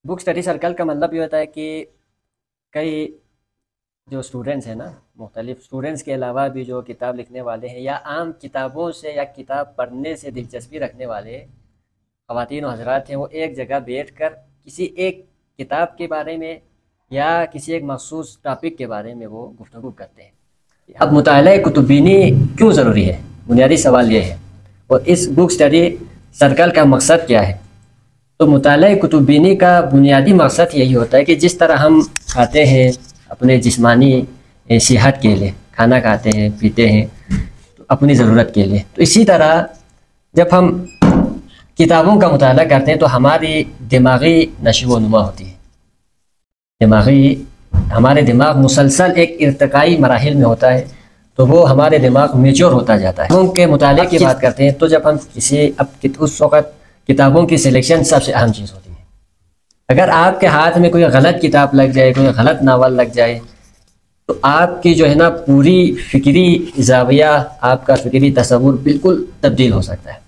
بک study circle کا مطلب یہ ہوتا ہے کہ کئی جو اسٹوڈنٹس ہیں نا، مختلف اسٹوڈنٹس کے علاوہ بھی جو کتاب لکھنے والے ہیں یا عام کتابوں سے یا کتاب پڑھنے سے دلچسپی رکھنے والے خواتین و حضرات ہیں، وہ ایک جگہ بیٹھ کر کسی ایک کتاب کے بارے میں یا کسی ایک مخصوص ٹاپک کے بارے میں وہ گفتگو کرتے ہیں۔ اب مطالعہ کتب بینی کیوں ضروری ہے؟ بنیادی سوال یہ ہے، اور اس بک اسٹڈی سرکل کا مقصد کیا ہے؟ تو مطالعہ کتب بینی کا بنیادی مقصد یہی ہوتا ہے کہ جس طرح ہم کھاتے ہیں اپنے جسمانی صحت کے لیے، کھانا کھاتے ہیں پیتے ہیں تو اپنی ضرورت کے لیے، تو اسی طرح جب ہم کتابوں کا مطالعہ کرتے ہیں تو ہماری دماغی نشو و نما ہوتی ہے، ہمارے دماغ مسلسل ایک ارتقائی مراحل میں ہوتا ہے، تو وہ ہمارے دماغ میچور ہوتا جاتا ہے۔ کتابوں کے مطالعے کی بات کرتے ہیں تو جب ہم اس وقت کتابوں کی سلیکشن سب سے اہم چیز ہوتی ہے۔ اگر آپ کے ہاتھ میں کوئی غلط کتاب لگ جائے، کوئی غلط ناول لگ جائے، تو آپ کی جو ہے نا پوری فکری زاویہ، آپ کا فکری تصور بالکل تبدیل ہو سکتا ہے۔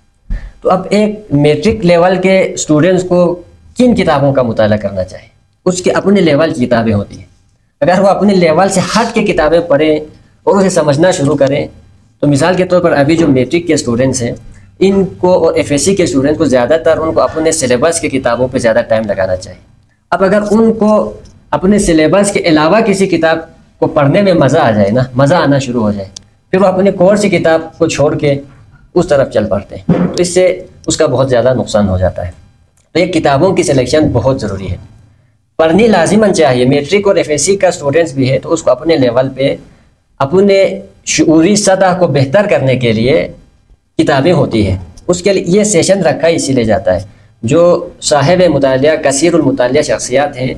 تو اب ایک میٹرک لیول کے اسٹوڈنٹس کو کن کتابوں کا مطالعہ کرنا چاہیے؟ اس کے اپنے لیول کی کتابیں ہوتی ہیں۔ اگر وہ اپنے لیول سے ہٹ کے کتابیں پڑھیں اور اسے سمجھنا شروع کریں، تو مثال کے طور پر ابھی جو میٹرک کے اسٹوڈنٹس ہیں ان کو اور ایف ایس سی کے اسٹوڈنٹس کو زیادہ تر ان کو اپنے سلیبس کی کتابوں پہ زیادہ ٹائم لگانا چاہیے۔ اب اگر ان کو اپنے سلیبس کے علاوہ کسی کتاب کو پڑھنے میں مزہ آ جائے نا، مزہ آنا شروع ہو جائے، پھر وہ اپنے کورس کی کتاب کو چھوڑ کے اس طرف چل پڑتے ہیں، تو اس سے اس کا بہت زیادہ نقصان ہو جاتا ہے۔ تو یہ کتابوں کی سلیکشن بہت ضروری ہے، پڑھنی لازماً چاہیے۔ میٹرک اور ایف ایس سی کا اسٹوڈنٹس بھی ہے تو اس کو اپنے لیول پہ اپنے شعوری سطح کو بہتر کرنے کے لیے کتابیں ہوتی ہیں۔ اس کے لیے یہ سیشن رکھا اسی لیے جاتا ہے، جو صاحب مطالعہ کثیر المطالعہ شخصیات ہیں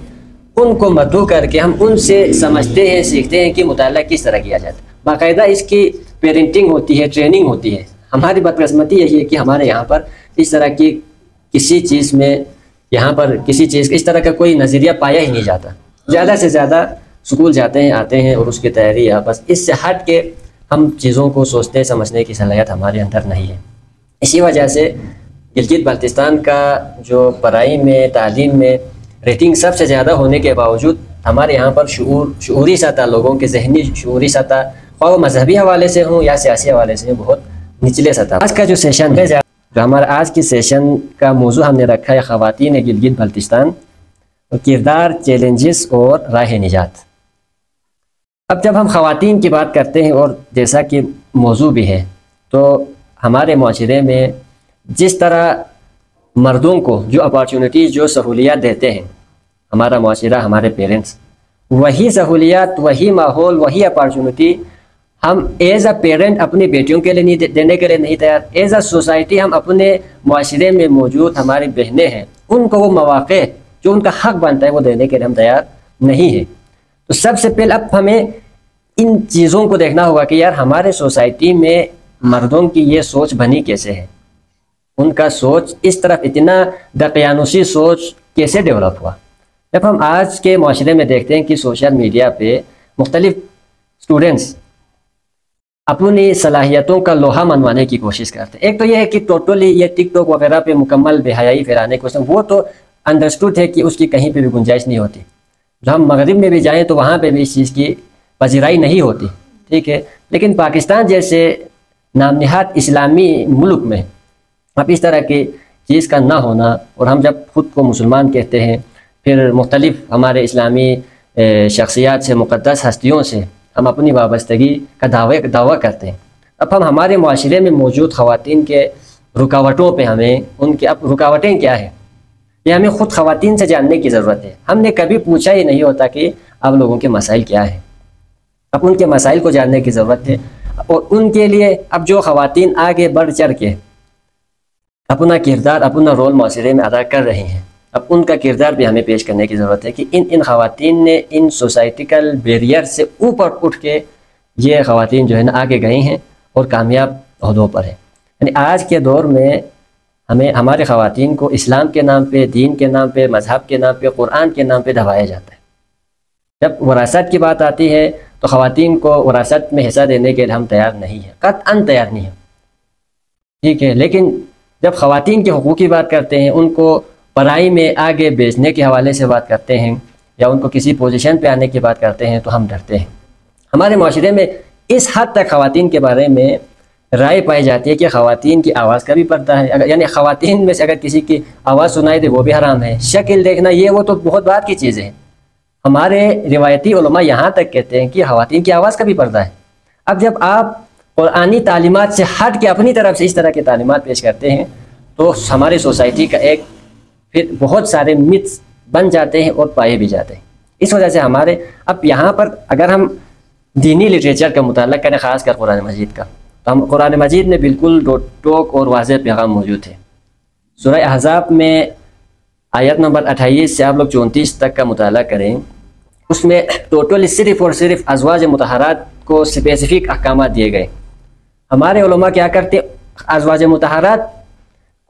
ان کو مدعو کر کے ہم ان سے سمجھتے ہیں، سیکھتے ہیں کہ مطالعہ کس طرح کیا جاتا ہے۔ باقاعدہ اس کی پیرنٹنگ ہوتی ہے، ٹریننگ ہوتی ہے۔ ہماری بدقسمتی یہی ہے کہ ہمارے یہاں پر اس طرح کی کسی چیز میں اس طرح کا کوئی نظریہ پایا ہی نہیں جاتا۔ زیادہ سے زیادہ اسکول جاتے ہیں، آتے ہیں اور اس کی تیاری ہے، بس اس سے ہٹ کے ہم چیزوں کو سوچنے سمجھنے کی صلاحیت ہمارے اندر نہیں ہے۔ اسی وجہ سے گلگت بلتستان کا جو پڑھائی میں، تعلیم میں ریٹنگ سب سے زیادہ ہونے کے باوجود ہمارے یہاں پر شعوری سطح، لوگوں کے ذہنی شعوری سطح، خواہ وہ مذہبی حوالے سے ہوں یا سیاسی حوالے سے بہت نچلے سطح۔ آج کا جو سیشن ہے، جو ہمارا آج کی سیشن کا موضوع ہم نے رکھا ہے خواتین گلگت بلتستان، کردار، چیلنجز اور راہ نجات۔ اب جب ہم خواتین کی بات کرتے ہیں اور جیسا کہ موضوع بھی ہے، تو ہمارے معاشرے میں جس طرح مردوں کو جو اپارچونیٹیز، جو سہولیات دیتے ہیں ہمارا معاشرہ، ہمارے پیرنٹس، وہی سہولیات، وہی ماحول، وہی اپارچونیٹی ہم ایز اے پیرنٹ اپنی بیٹیوں کے لیے دینے کے لیے نہیں تیار۔ ایز اے سوسائٹی ہم اپنے معاشرے میں موجود ہماری بہنیں ہیں ان کو وہ مواقع جو ان کا حق بنتا ہے وہ دینے کے لیے ہم تیار نہیں ہیں۔ تو سب سے پہلے اب ہمیں ان چیزوں کو دیکھنا ہوگا کہ یار ہمارے سوسائٹی میں مردوں کی یہ سوچ بنی کیسے ہے، ان کا سوچ اس طرف اتنا دقیانوسی سوچ کیسے ڈیولپ ہوا۔ جب ہم آج کے معاشرے میں دیکھتے ہیں کہ سوشل میڈیا پہ مختلف اسٹوڈنٹس اپنی صلاحیتوں کا لوہا منوانے کی کوشش کرتے ہیں۔ ایک تو یہ ہے کہ ٹوٹلی یہ ٹک ٹاک وغیرہ پہ مکمل بے حیائی پھیلانے کی کوشش، وہ تو انڈرسٹوڈ ہے کہ اس کی کہیں پہ بھی گنجائش نہیں ہوتی۔ جو ہم مغرب میں بھی جائیں تو وہاں پہ بھی اس چیز کی پذیرائی نہیں ہوتی، ٹھیک ہے، لیکن پاکستان جیسے نام نہاد اسلامی ملک میں اب اس طرح کی چیز کا نہ ہونا، اور ہم جب خود کو مسلمان کہتے ہیں، پھر مختلف ہمارے اسلامی شخصیات سے، مقدس ہستیوں سے ہم اپنی وابستگی کا دعویٰ کرتے ہیں۔ اب ہم ہمارے معاشرے میں موجود خواتین کے رکاوٹوں پہ ہمیں ان کے اب رکاوٹیں کیا ہیں یہ ہمیں خود خواتین سے جاننے کی ضرورت ہے۔ ہم نے کبھی پوچھا ہی نہیں ہوتا کہ اب لوگوں کے مسائل کیا ہیں، اب ان کے مسائل کو جاننے کی ضرورت ہے، اور ان کے لیے اب جو خواتین آگے بڑھ چڑھ کے اپنا کردار، اپنا رول معاشرے میں ادا کر رہی ہیں، اب ان کا کردار بھی ہمیں پیش کرنے کی ضرورت ہے کہ ان خواتین نے ان سوسائٹیکل بیریئر سے اوپر اٹھ کے یہ خواتین جو ہے نا آگے گئی ہیں اور کامیاب عہدوں پر ہیں۔ یعنی آج کے دور میں ہمیں ہمارے خواتین کو اسلام کے نام پہ، دین کے نام پہ، مذہب کے نام پہ، قرآن کے نام پہ دبایا جاتا ہے۔ جب وراثت کی بات آتی ہے تو خواتین کو وراثت میں حصہ دینے کے لیے ہم تیار نہیں ہیں، قطعاً تیار نہیں ہیں، ٹھیک ہے، لیکن جب خواتین کے حقوق کی بات کرتے ہیں، ان کو پڑھائی میں آگے بیچنے کے حوالے سے بات کرتے ہیں یا ان کو کسی پوزیشن پہ آنے کی بات کرتے ہیں تو ہم ڈرتے ہیں۔ ہمارے معاشرے میں اس حد تک خواتین کے بارے میں رائے پائی جاتی ہے کہ خواتین کی آواز کا بھی پردہ ہے، یعنی خواتین میں سے اگر کسی کی آواز سنائی دے وہ بھی حرام ہے، شکل دیکھنا یہ وہ تو بہت بات کی چیزیں ہیں۔ ہمارے روایتی علماء یہاں تک کہتے ہیں کہ خواتین کی آواز کا بھی پردہ ہے۔ اب جب آپ قرآنی تعلیمات سے ہٹ کے اپنی طرف سے اس طرح کی تعلیمات پیش کرتے ہیں تو ہماری سوسائٹی کا ایک پھر بہت سارے متس بن جاتے ہیں اور پائے بھی جاتے ہیں۔ اس وجہ سے ہمارے اب یہاں پر اگر ہم دینی لٹریچر کا مطالعہ کریں، خاص کر قرآن مجید کا، تو ہم قرآن مجید میں بالکل ٹوک اور واضح پیغام موجود ہے۔ سورہ احزاب میں آیت نمبر 28 سے آپ لوگ 34 تک کا مطالعہ کریں، اس میں ٹوٹلی صرف اور صرف ازواج مطہرات کو اسپیسیفک احکامات دیے گئے۔ ہمارے علماء کیا کرتے ہیں، ازواج مطہرات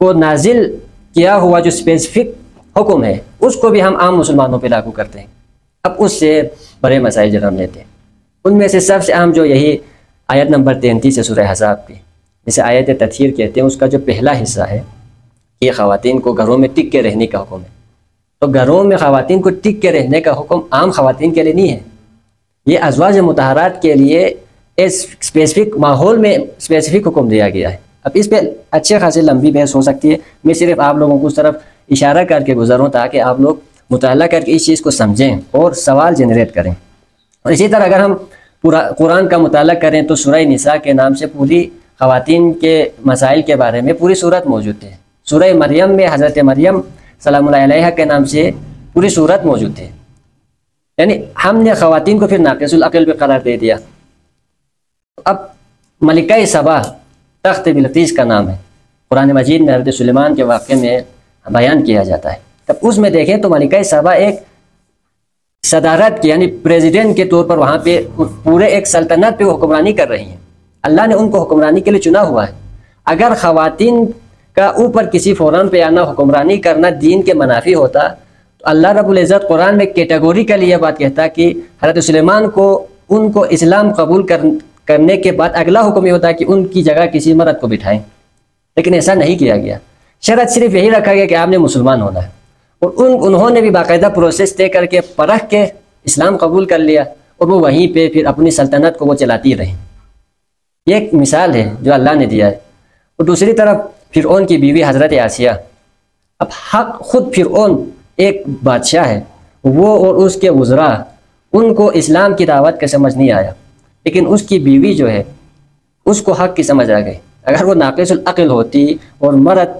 کو نازل کیا ہوا جو اسپیسیفک حکم ہے اس کو بھی ہم عام مسلمانوں پہ لاگو کرتے ہیں۔ اب اس سے بڑے مسائل جنم لیتے ہیں۔ ان میں سے سب سے اہم جو یہی آیت نمبر 33 ہے سورہ احزاب کی، جسے آیت تطہیر کہتے ہیں، اس کا جو پہلا حصہ ہے کہ خواتین کو گھروں میں ٹک کے رہنے کا حکم ہے۔ تو گھروں میں خواتین کو ٹک کے رہنے کا حکم عام خواتین کے لیے نہیں ہے، یہ ازواج مطہرات کے لیے اسپیسیفک ماحول میں اسپیسیفک حکم دیا گیا ہے۔ اب اس پہ اچھے خاصی لمبی بحث ہو سکتی ہے، میں صرف آپ لوگوں کو اس طرف اشارہ کر کے گزروں تاکہ آپ لوگ مطالعہ کر کے اس چیز کو سمجھیں اور سوال جنریٹ کریں۔ اور اسی طرح اگر ہم پورا قرآن کا مطالعہ کریں تو سورہ نساء کے نام سے پوری خواتین کے مسائل کے بارے میں پوری صورت موجود ہے۔ سورہ مریم میں حضرت مریم سلام اللہ علیہ کے نام سے پوری صورت موجود ہے۔ یعنی ہم نے خواتین کو پھر ناقص العقل بھی قرار دے دیا۔ اب ملکہ سبا تخت بلقیس کا نام ہے، قرآن مجید میں حضرت سلیمان کے واقعے میں بیان کیا جاتا ہے۔ تب اس میں دیکھیں تو ملکہ سبا ایک صدارت کی یعنی پریزیڈنٹ کے طور پر وہاں پہ پورے ایک سلطنت پہ وہ حکمرانی کر رہی ہیں۔ اللہ نے ان کو حکمرانی کے لیے چنا ہوا ہے۔ اگر خواتین کا اوپر کسی فورم پہ آنا، حکمرانی کرنا دین کے منافی ہوتا تو اللہ رب العزت قرآن میں کیٹیگوریکلی یہ بات کہتا کہ حضرت سلیمان کو ان کو اسلام قبول کرنے کے بعد اگلا حکم یہ ہوتا کہ ان کی جگہ کسی مرد کو بٹھائیں، لیکن ایسا نہیں کیا گیا۔ شرط صرف یہی رکھا گیا کہ آپ نے مسلمان ہونا ہے، اور انہوں نے بھی باقاعدہ پروسیس طے کر کے پرکھ کے اسلام قبول کر لیا، اور وہ وہیں پہ پھر اپنی سلطنت کو وہ چلاتی رہیں۔ یہ ایک مثال ہے جو اللہ نے دیا ہے۔ اور دوسری طرف فرعون کی بیوی حضرت آسیہ، اب حق خود فرعون ایک بادشاہ ہے، وہ اور اس کے وزراء ان کو اسلام کی دعوت کا سمجھ نہیں آیا، لیکن اس کی بیوی جو ہے اس کو حق کی سمجھ آ گئی۔ اگر وہ ناقص العقل ہوتی اور مرد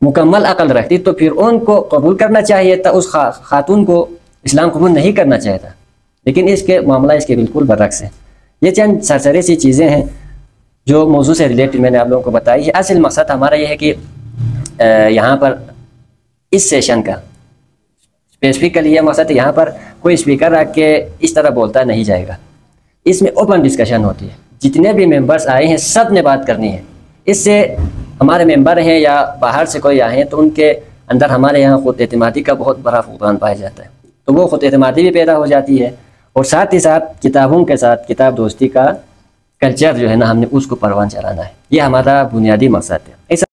مکمل عقل رکھتی تو پھر ان کو قبول کرنا چاہیے تھا، اس خاتون کو اسلام قبول نہیں کرنا چاہیے تھا، لیکن اس کے معاملہ اس کے بالکل برعکس ہے۔ یہ چند سرسری سی چیزیں ہیں جو موضوع سے ریلیٹڈ میں نے آپ لوگوں کو بتائی ہے۔ اصل مقصد ہمارا یہ ہے کہ یہاں پر اس سیشن کا اسپیسیفکلی یہ مقصد ہے، یہاں پر کوئی اسپیکر رکھ کے اس طرح بولتا نہیں جائے گا، اس میں اوپن ڈسکشن ہوتی ہے، جتنے بھی ممبرس آئے ہیں سب نے بات کرنی ہے۔ اس سے ہمارے ممبر ہیں یا باہر سے کوئی آئے ہیں تو ان کے اندر ہمارے یہاں خود اعتمادی کا بہت بڑا فقدان پایا جاتا ہے، تو وہ خود اعتمادی بھی پیدا ہو جاتی ہے، اور ساتھ ہی ساتھ کتابوں کے ساتھ کتاب دوستی کا کلچر جو ہے نا ہم نے اس کو پروان چڑھانا ہے، یہ ہمارا بنیادی مقصد ہے۔